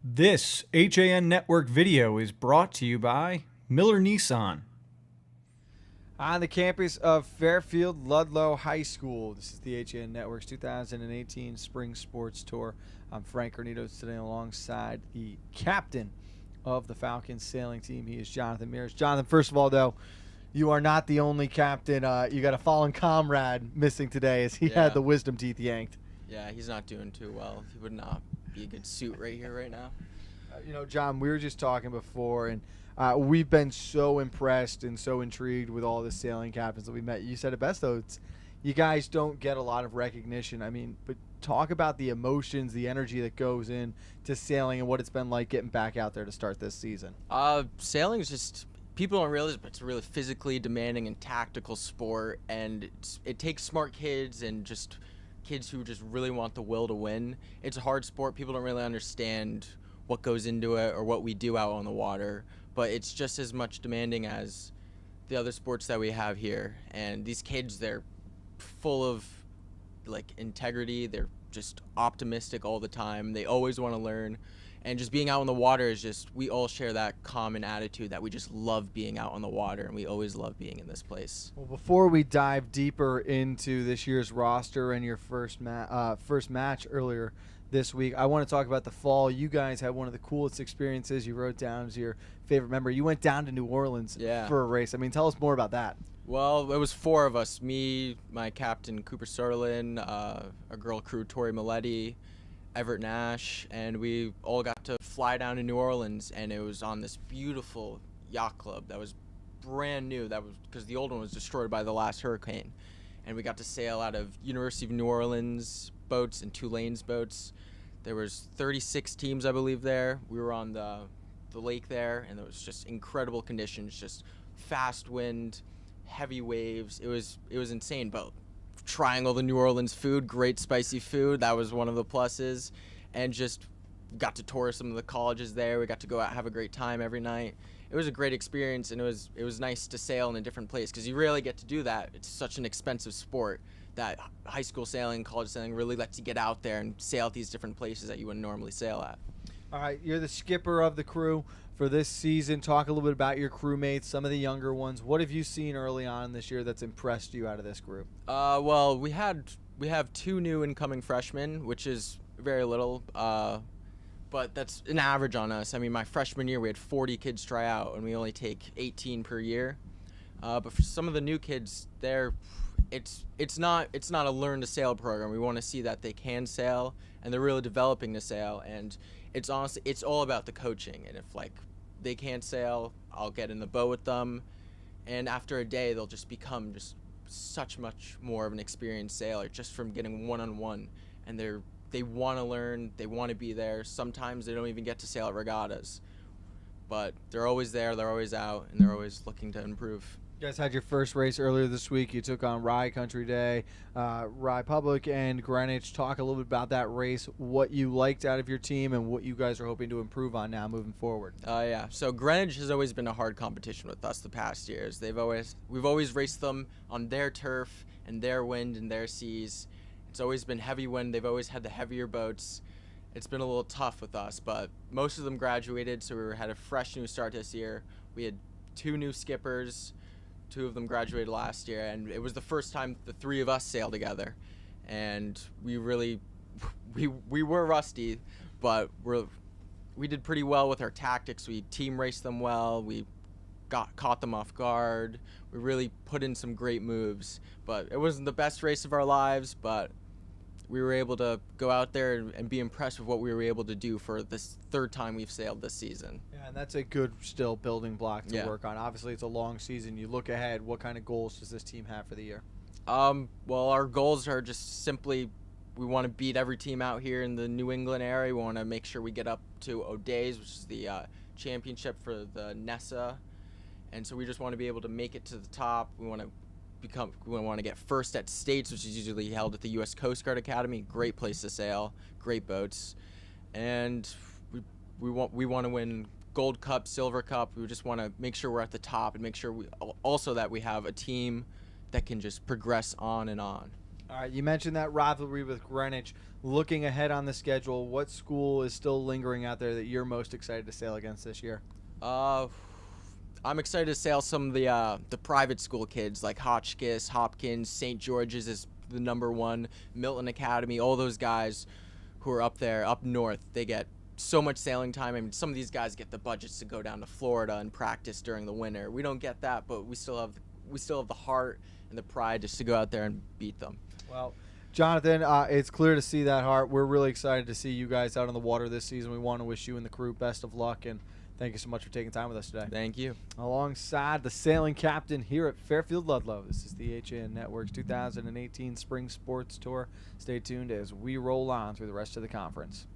This HAN Network video is brought to you by Miller Nissan. On the campus of Fairfield Ludlowe High School, this is the HAN Network's 2018 Spring Sports Tour. I'm Frank Cornitos today alongside the captain of the Falcons sailing team. He is Jonathan Mears. Jonathan, first of all, though, you are not the only captain. You got a fallen comrade missing today as he had the wisdom teeth yanked. Yeah, he's not doing too well. He would not be a good suit right here right now. John, we were just talking before, and we've been so impressed and so intrigued with all the sailing captains that we met. You said it best, though. You guys don't get a lot of recognition. But talk about the emotions, the energy that goes in to sailing and what it's been like getting back out there to start this season. Sailing is just, people don't realize, but it's a really physically demanding and tactical sport, and it takes smart kids and just kids who just really want the will to win. It's a hard sport. People don't really understand what goes into it or what we do out on the water, but it's just as much demanding as the other sports that we have here. And these kids, they're full of integrity. They're just optimistic all the time. They always want to learn. And just being out on the water is just, we all share that common attitude that we just love being out on the water, and we always love being in this place. Well, before we dive deeper into this year's roster and your first match earlier this week, I want to talk about the fall. You guys had one of the coolest experiences. You wrote down as your favorite member. You went down to New Orleans for a race. Tell us more about that. Well, it was four of us, me, my captain, Cooper Sterlin, a girl crew, Tori Maletti, Everett Nash, and we all got to fly down to New Orleans, and it was on this beautiful yacht club that was brand new. That was because the old one was destroyed by the last hurricane, and we got to sail out of University of New Orleans boats and Tulane's boats. There was 36 teams, I believe, there. We were on the lake there, and it was just incredible conditions, just fast wind, heavy waves. It was insane, but trying all the New Orleans food, great spicy food, that was one of the pluses, and just got to tour some of the colleges there. We got to go out and have a great time every night. It was a great experience, and it was nice to sail in a different place because you rarely get to do that. It's such an expensive sport that high school sailing, college sailing really lets you get out there and sail at these different places that you wouldn't normally sail at. All right, you're the skipper of the crew for this season. Talk a little bit about your crewmates, some of the younger ones. What have you seen early on this year that's impressed you out of this group? Well, we have two new incoming freshmen, which is very little, but that's an average on us. My freshman year we had 40 kids try out, and we only take 18 per year. But for some of the new kids, it's not a learn to sail program. We want to see that they can sail, and they're really developing to sail. And it's all about the coaching. And if they can't sail, I'll get in the boat with them, and after a day they'll just become just such much more of an experienced sailor just from getting one-on-one. And they want to learn, they want to be there. Sometimes they don't even get to sail at regattas, but they're always there, they're always out, and they're always looking to improve. You guys had your first race earlier this week. You took on Rye Country Day, Rye Public, and Greenwich. Talk a little bit about that race, what you liked out of your team, and what you guys are hoping to improve on now moving forward. So Greenwich has always been a hard competition with us the past years. We've always raced them on their turf and their wind and their seas. It's always been heavy wind. They've always had the heavier boats. It's been a little tough with us, but most of them graduated, so we had a fresh new start this year. We had two new skippers. Two of them graduated last year, and it was the first time the three of us sailed together. And we were rusty, but we did pretty well with our tactics. We team raced them well. We caught them off guard. We really put in some great moves. But it wasn't the best race of our lives, but we were able to go out there and be impressed with what we were able to do for this third time we've sailed this season. Yeah, and that's a good still building block to Yeah. work on. Obviously, it's a long season. You look ahead, what kind of goals does this team have for the year? Well, our goals are just simply we want to beat every team out here in the New England area. We want to make sure we get up to O'Day's, which is the championship for the NESA. And so we just want to be able to make it to the top. We want to get first at States, which is usually held at the U.S. Coast Guard Academy. Great place to sail, great boats, and we want to win Gold Cup, Silver Cup. We just want to make sure we're at the top and make sure that we have a team that can just progress on and on. All right, you mentioned that rivalry with Greenwich. Looking ahead on the schedule, what school is still lingering out there that you're most excited to sail against this year? I'm excited to sail some of the private school kids like Hotchkiss, Hopkins, St. George's is the #1, Milton Academy, all those guys who are up there, up north. They get so much sailing time. I mean, some of these guys get the budgets to go down to Florida and practice during the winter. We don't get that, but we still have the heart and the pride just to go out there and beat them. Well, Jonathan, it's clear to see that heart. We're really excited to see you guys out on the water this season. We want to wish you and the crew best of luck, and thank you so much for taking time with us today. Thank you. Alongside the sailing captain here at Fairfield Ludlowe, this is the HAN Network's 2018 Spring Sports Tour. Stay tuned as we roll on through the rest of the conference.